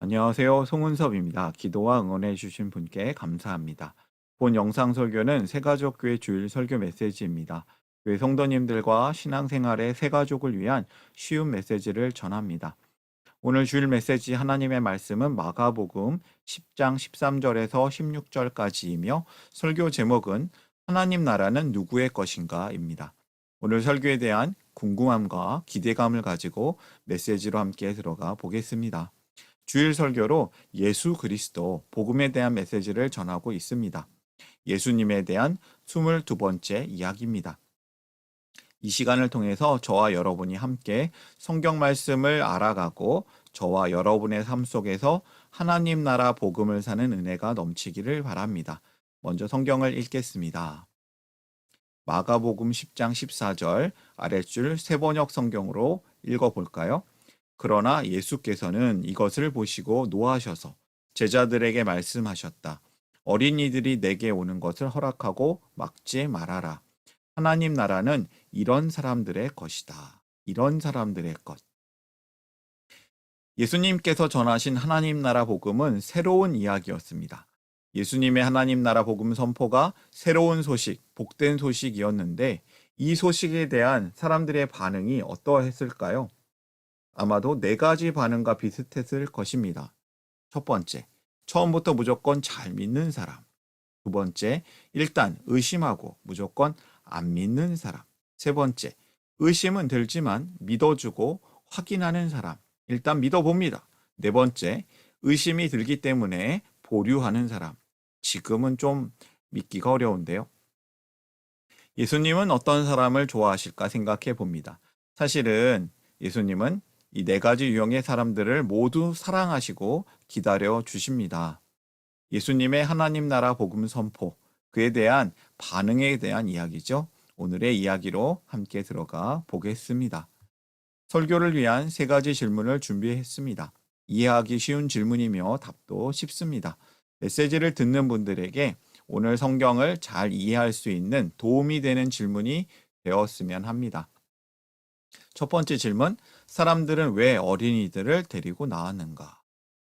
안녕하세요. 송은섭입니다. 기도와 응원해 주신 분께 감사합니다. 본 영상 설교는 새가족교회 주일 설교 메시지입니다. 교회 성도님들과 신앙생활의 새가족을 위한 쉬운 메시지를 전합니다. 오늘 주일 메시지 하나님의 말씀은 마가복음 10장 13절에서 16절까지이며 설교 제목은 하나님 나라는 누구의 것인가입니다. 오늘 설교에 대한 궁금함과 기대감을 가지고 메시지로 함께 들어가 보겠습니다. 주일 설교로 예수 그리스도 복음에 대한 메시지를 전하고 있습니다. 예수님에 대한 22번째 이야기입니다. 이 시간을 통해서 저와 여러분이 함께 성경 말씀을 알아가고 저와 여러분의 삶 속에서 하나님 나라 복음을 사는 은혜가 넘치기를 바랍니다. 먼저 성경을 읽겠습니다. 마가복음 10장 14절 아랫줄 세번역 성경으로 읽어볼까요? 그러나 예수께서는 이것을 보시고 노하셔서 제자들에게 말씀하셨다. 어린이들이 내게 오는 것을 허락하고 막지 말아라. 하나님 나라는 이런 사람들의 것이다. 이런 사람들의 것. 예수님께서 전하신 하나님 나라 복음은 새로운 이야기였습니다. 예수님의 하나님 나라 복음 선포가 새로운 소식, 복된 소식이었는데 이 소식에 대한 사람들의 반응이 어떠했을까요? 아마도 네 가지 반응과 비슷했을 것입니다. 첫 번째, 처음부터 무조건 잘 믿는 사람. 두 번째, 일단 의심하고 무조건 안 믿는 사람. 세 번째, 의심은 들지만 믿어주고 확인하는 사람. 일단 믿어봅니다. 네 번째, 의심이 들기 때문에 보류하는 사람. 지금은 좀 믿기가 어려운데요. 예수님은 어떤 사람을 좋아하실까 생각해 봅니다. 사실은 예수님은 이 네 가지 유형의 사람들을 모두 사랑하시고 기다려 주십니다. 예수님의 하나님 나라 복음 선포, 그에 대한 반응에 대한 이야기죠. 오늘의 이야기로 함께 들어가 보겠습니다. 설교를 위한 세 가지 질문을 준비했습니다. 이해하기 쉬운 질문이며 답도 쉽습니다. 메시지를 듣는 분들에게 오늘 성경을 잘 이해할 수 있는 도움이 되는 질문이 되었으면 합니다. 첫 번째 질문, 사람들은 왜 어린이들을 데리고 나왔는가?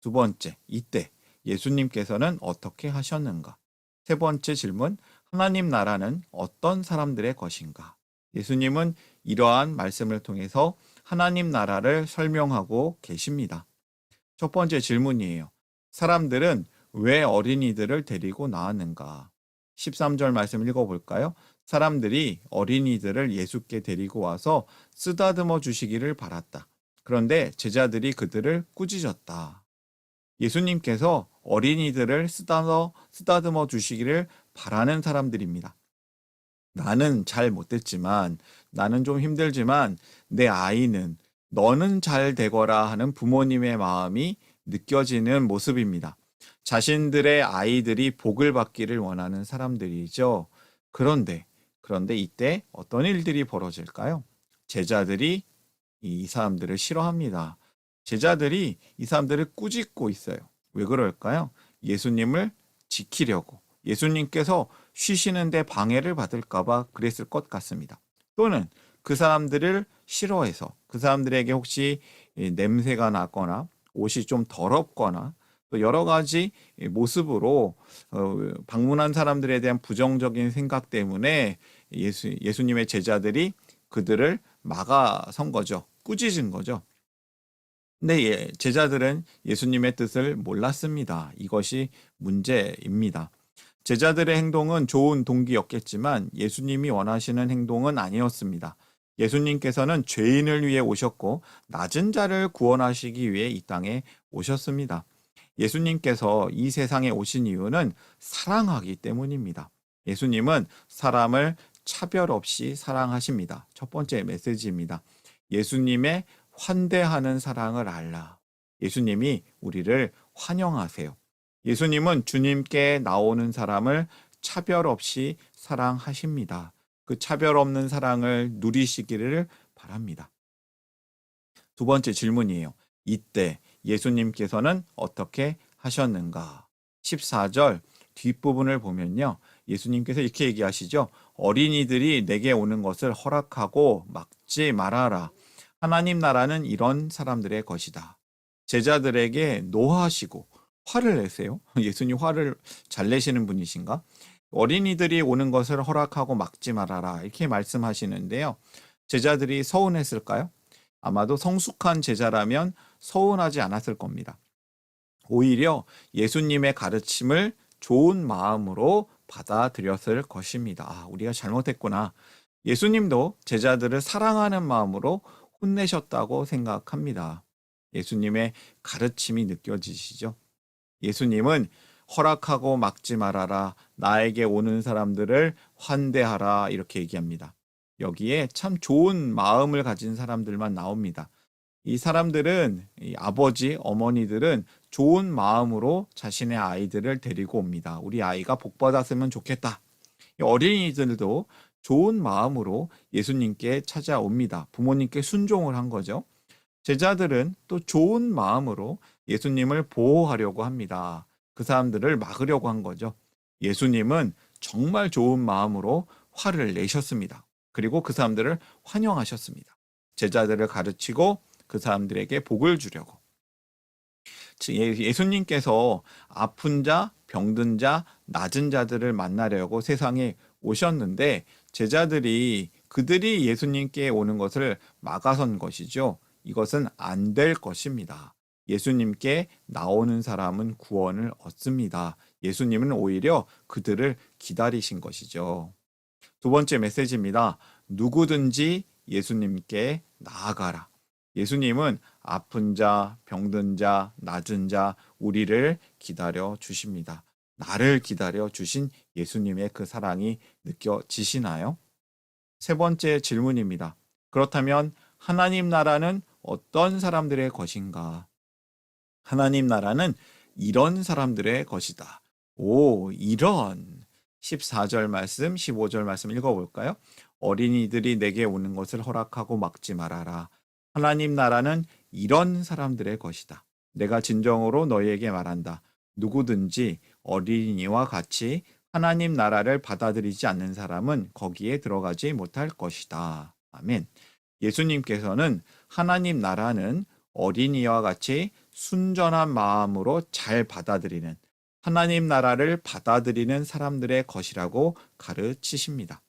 두 번째, 이때 예수님께서는 어떻게 하셨는가? 세 번째 질문, 하나님 나라는 어떤 사람들의 것인가? 예수님은 이러한 말씀을 통해서 하나님 나라를 설명하고 계십니다. 첫 번째 질문이에요. 사람들은 왜 어린이들을 데리고 나왔는가? 13절 말씀 읽어볼까요? 사람들이 어린이들을 예수께 데리고 와서 쓰다듬어 주시기를 바랐다. 그런데 제자들이 그들을 꾸짖었다. 예수님께서 어린이들을 쓰다듬어 주시기를 바라는 사람들입니다. 나는 잘 못됐지만, 나는 좀 힘들지만, 내 아이는, 너는 잘 되거라 하는 부모님의 마음이 느껴지는 모습입니다. 자신들의 아이들이 복을 받기를 원하는 사람들이죠. 그런데 이때 어떤 일들이 벌어질까요? 제자들이 이 사람들을 싫어합니다. 제자들이 이 사람들을 꾸짖고 있어요. 왜 그럴까요? 예수님을 지키려고. 예수님께서 쉬시는데 방해를 받을까봐 그랬을 것 같습니다. 또는 그 사람들을 싫어해서 그 사람들에게 혹시 냄새가 나거나 옷이 좀 더럽거나 또 여러 가지 모습으로 방문한 사람들에 대한 부정적인 생각 때문에 예수님의 제자들이 그들을 막아선 거죠. 꾸짖은 거죠. 근데 제자들은 예수님의 뜻을 몰랐습니다. 이것이 문제입니다. 제자들의 행동은 좋은 동기였겠지만 예수님이 원하시는 행동은 아니었습니다. 예수님께서는 죄인을 위해 오셨고 낮은 자를 구원하시기 위해 이 땅에 오셨습니다. 예수님께서 이 세상에 오신 이유는 사랑하기 때문입니다. 예수님은 사람을 차별 없이 사랑하십니다. 첫 번째 메시지입니다. 예수님의 환대하는 사랑을 알라. 예수님이 우리를 환영하세요. 예수님은 주님께 나오는 사람을 차별 없이 사랑하십니다. 그 차별 없는 사랑을 누리시기를 바랍니다. 두 번째 질문이에요. 이때 예수님께서는 어떻게 하셨는가? 14절 뒷부분을 보면요. 예수님께서 이렇게 얘기하시죠. 어린이들이 내게 오는 것을 허락하고 막지 말아라. 하나님 나라는 이런 사람들의 것이다. 제자들에게 노하시고 화를 내세요. 예수님 화를 잘 내시는 분이신가? 어린이들이 오는 것을 허락하고 막지 말아라. 이렇게 말씀하시는데요. 제자들이 서운했을까요? 아마도 성숙한 제자라면 서운하지 않았을 겁니다. 오히려 예수님의 가르침을 좋은 마음으로 받아들였을 것입니다. 아, 우리가 잘못했구나. 예수님도 제자들을 사랑하는 마음으로 혼내셨다고 생각합니다. 예수님의 가르침이 느껴지시죠? 예수님은 허락하고 막지 말아라. 나에게 오는 사람들을 환대하라. 이렇게 얘기합니다. 여기에 참 좋은 마음을 가진 사람들만 나옵니다. 이 사람들은, 이 아버지, 어머니들은 좋은 마음으로 자신의 아이들을 데리고 옵니다. 우리 아이가 복받았으면 좋겠다. 이 어린이들도 좋은 마음으로 예수님께 찾아옵니다. 부모님께 순종을 한 거죠. 제자들은 또 좋은 마음으로 예수님을 보호하려고 합니다. 그 사람들을 막으려고 한 거죠. 예수님은 정말 좋은 마음으로 화를 내셨습니다. 그리고 그 사람들을 환영하셨습니다. 제자들을 가르치고 그 사람들에게 복을 주려고. 예수님께서 아픈 자, 병든 자, 낮은 자들을 만나려고 세상에 오셨는데 제자들이 그들이 예수님께 오는 것을 막아선 것이죠. 이것은 안 될 것입니다. 예수님께 나오는 사람은 구원을 얻습니다. 예수님은 오히려 그들을 기다리신 것이죠. 두 번째 메시지입니다. 누구든지 예수님께 나아가라. 예수님은 아픈 자, 병든 자, 낮은 자, 우리를 기다려 주십니다. 나를 기다려 주신 예수님의 그 사랑이 느껴지시나요? 세 번째 질문입니다. 그렇다면 하나님 나라는 어떤 사람들의 것인가? 하나님 나라는 이런 사람들의 것이다. 오, 이런. 14절 말씀, 15절 말씀 읽어볼까요? 어린이들이 내게 오는 것을 허락하고 막지 말아라. 하나님 나라는 이런 사람들의 것이다. 내가 진정으로 너희에게 말한다. 누구든지 어린이와 같이 하나님 나라를 받아들이지 않는 사람은 거기에 들어가지 못할 것이다. 아멘. 예수님께서는 하나님 나라는 어린이와 같이 순전한 마음으로 잘 받아들이는 하나님 나라를 받아들이는 사람들의 것이라고 가르치십니다.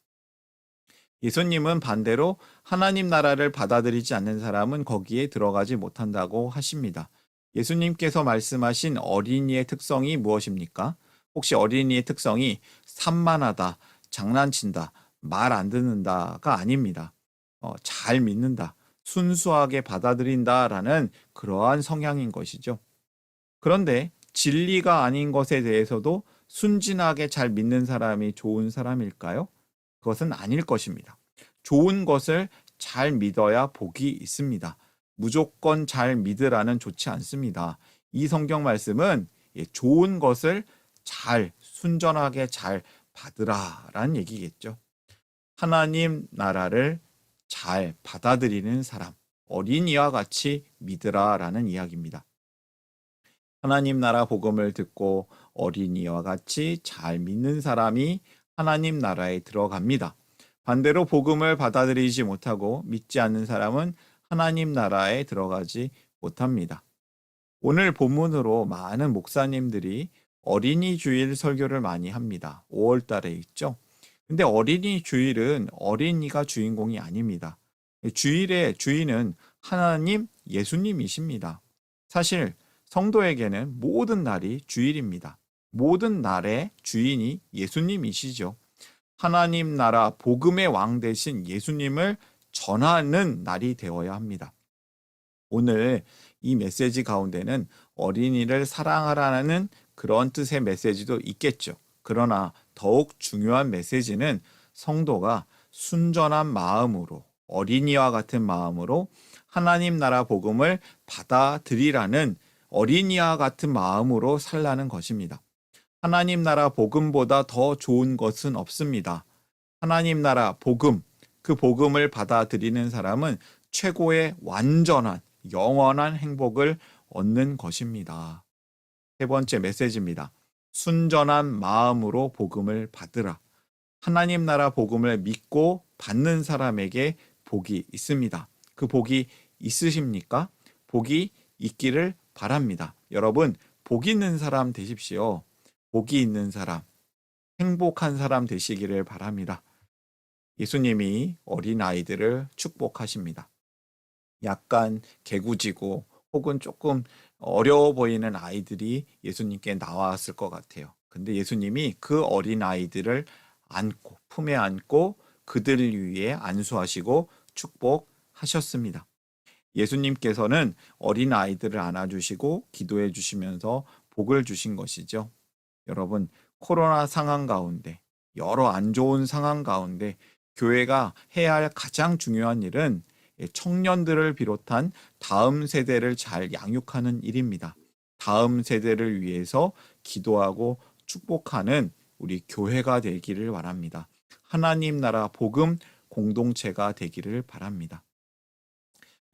예수님은 반대로 하나님 나라를 받아들이지 않는 사람은 거기에 들어가지 못한다고 하십니다. 예수님께서 말씀하신 어린이의 특성이 무엇입니까? 혹시 어린이의 특성이 산만하다, 장난친다, 말 안 듣는다가 아닙니다. 잘 믿는다, 순수하게 받아들인다라는 그러한 성향인 것이죠. 그런데 진리가 아닌 것에 대해서도 순진하게 잘 믿는 사람이 좋은 사람일까요? 그것은 아닐 것입니다. 좋은 것을 잘 믿어야 복이 있습니다. 무조건 잘 믿으라는 좋지 않습니다. 이 성경 말씀은 좋은 것을 잘, 순전하게 잘 받으라라는 얘기겠죠. 하나님 나라를 잘 받아들이는 사람, 어린이와 같이 믿으라라는 이야기입니다. 하나님 나라 복음을 듣고 어린이와 같이 잘 믿는 사람이 하나님 나라에 들어갑니다. 반대로 복음을 받아들이지 못하고 믿지 않는 사람은 하나님 나라에 들어가지 못합니다. 오늘 본문으로 많은 목사님들이 어린이 주일 설교를 많이 합니다. 5월 달에 있죠. 근데 어린이 주일은 어린이가 주인공이 아닙니다. 주일의 주인은 하나님, 예수님이십니다. 사실 성도에게는 모든 날이 주일입니다. 모든 날의 주인이 예수님이시죠. 하나님 나라 복음의 왕 되신 예수님을 전하는 날이 되어야 합니다. 오늘 이 메시지 가운데는 어린이를 사랑하라는 그런 뜻의 메시지도 있겠죠. 그러나 더욱 중요한 메시지는 성도가 순전한 마음으로, 어린이와 같은 마음으로 하나님 나라 복음을 받아들이라는 어린이와 같은 마음으로 살라는 것입니다. 하나님 나라 복음보다 더 좋은 것은 없습니다. 하나님 나라 복음, 그 복음을 받아들이는 사람은 최고의 완전한, 영원한 행복을 얻는 것입니다. 세 번째 메시지입니다. 순전한 마음으로 복음을 받으라. 하나님 나라 복음을 믿고 받는 사람에게 복이 있습니다. 그 복이 있으십니까? 복이 있기를 바랍니다. 여러분, 복 있는 사람 되십시오. 복이 있는 사람, 행복한 사람 되시기를 바랍니다. 예수님이 어린 아이들을 축복하십니다. 약간 개구지고 혹은 조금 어려워 보이는 아이들이 예수님께 나왔을 것 같아요. 근데 예수님이 그 어린 아이들을 안고 품에 안고 그들을 위해 안수하시고 축복하셨습니다. 예수님께서는 어린 아이들을 안아주시고 기도해 주시면서 복을 주신 것이죠. 여러분, 코로나 상황 가운데, 여러 안 좋은 상황 가운데 교회가 해야 할 가장 중요한 일은 청년들을 비롯한 다음 세대를 잘 양육하는 일입니다. 다음 세대를 위해서 기도하고 축복하는 우리 교회가 되기를 바랍니다. 하나님 나라 복음 공동체가 되기를 바랍니다.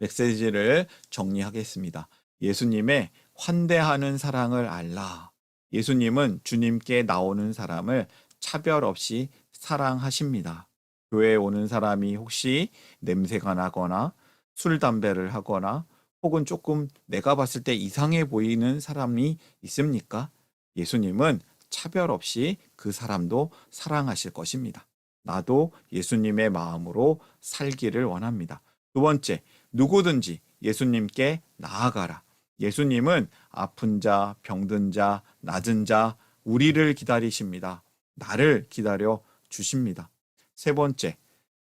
메시지를 정리하겠습니다. 예수님의 환대하는 사랑을 알라. 예수님은 주님께 나오는 사람을 차별 없이 사랑하십니다. 교회에 오는 사람이 혹시 냄새가 나거나 술, 담배를 하거나 혹은 조금 내가 봤을 때 이상해 보이는 사람이 있습니까? 예수님은 차별 없이 그 사람도 사랑하실 것입니다. 나도 예수님의 마음으로 살기를 원합니다. 두 번째, 누구든지 예수님께 나아가라. 예수님은 아픈 자, 병든 자, 낮은 자, 우리를 기다리십니다. 나를 기다려 주십니다. 세 번째,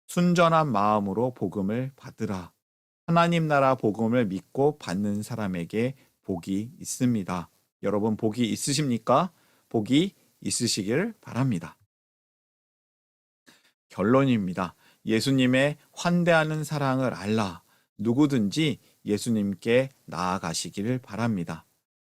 순전한 마음으로 복음을 받으라. 하나님 나라 복음을 믿고 받는 사람에게 복이 있습니다. 여러분, 복이 있으십니까? 복이 있으시길 바랍니다. 결론입니다. 예수님의 환대하는 사랑을 알라. 누구든지 예수님께 나아가시기를 바랍니다.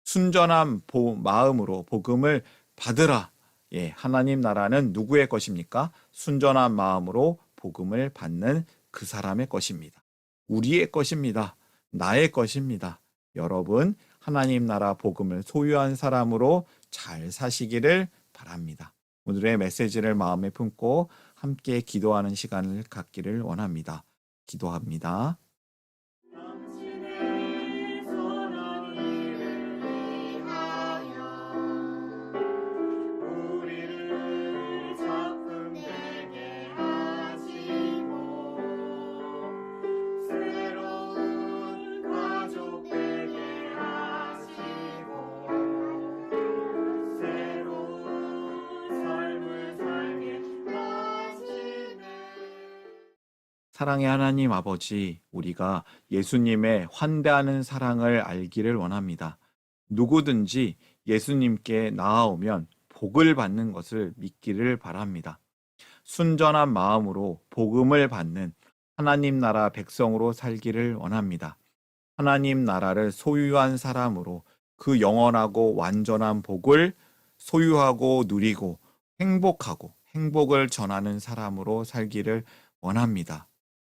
순전한 마음으로 복음을 받으라. 예, 하나님 나라는 누구의 것입니까? 순전한 마음으로 복음을 받는 그 사람의 것입니다. 우리의 것입니다. 나의 것입니다. 여러분, 하나님 나라 복음을 소유한 사람으로 잘 사시기를 바랍니다. 오늘의 메시지를 마음에 품고 함께 기도하는 시간을 갖기를 원합니다. 기도합니다. 사랑의 하나님 아버지, 우리가 예수님의 환대하는 사랑을 알기를 원합니다. 누구든지 예수님께 나아오면 복을 받는 것을 믿기를 바랍니다. 순전한 마음으로 복음을 받는 하나님 나라 백성으로 살기를 원합니다. 하나님 나라를 소유한 사람으로 그 영원하고 완전한 복을 소유하고 누리고 행복하고 행복을 전하는 사람으로 살기를 원합니다.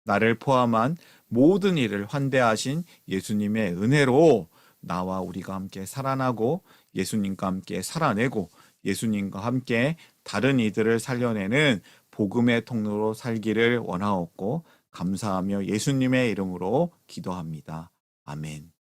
나를 포함한 모든 일을 환대하신 예수님의 은혜로 나와 우리가 함께 살아나고 예수님과 함께 살아내고 예수님과 함께 다른 이들을 살려내는 복음의 통로로 살기를 원하옵고 감사하며 예수님의 이름으로 기도합니다. 아멘.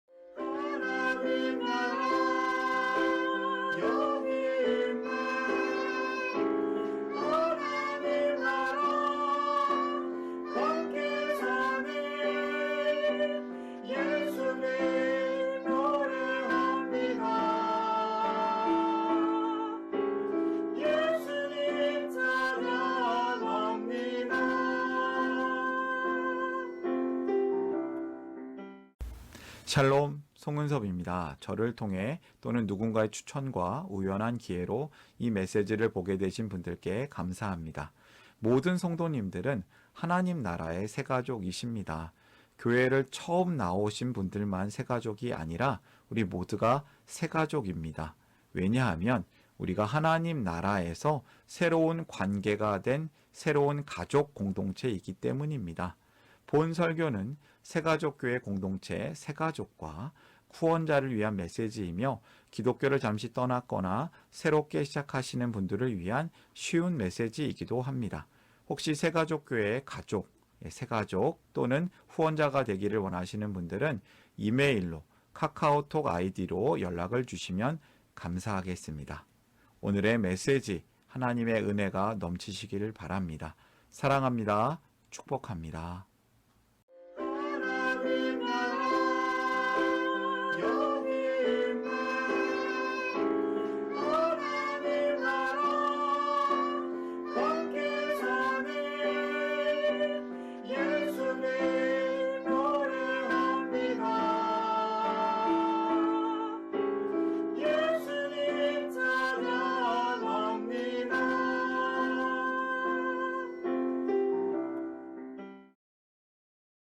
샬롬, 송은섭입니다. 저를 통해 또는 누군가의 추천과 우연한 기회로 이 메시지를 보게 되신 분들께 감사합니다. 모든 성도님들은 하나님 나라의 새가족이십니다. 교회를 처음 나오신 분들만 새가족이 아니라 우리 모두가 새가족입니다. 왜냐하면 우리가 하나님 나라에서 새로운 관계가 된 새로운 가족 공동체이기 때문입니다. 본 설교는 새가족교회 공동체 새가족과 후원자를 위한 메시지이며 기독교를 잠시 떠났거나 새롭게 시작하시는 분들을 위한 쉬운 메시지이기도 합니다. 혹시 새가족교회의 가족, 새가족 또는 후원자가 되기를 원하시는 분들은 이메일로 카카오톡 아이디로 연락을 주시면 감사하겠습니다. 오늘의 메시지 하나님의 은혜가 넘치시기를 바랍니다. 사랑합니다. 축복합니다.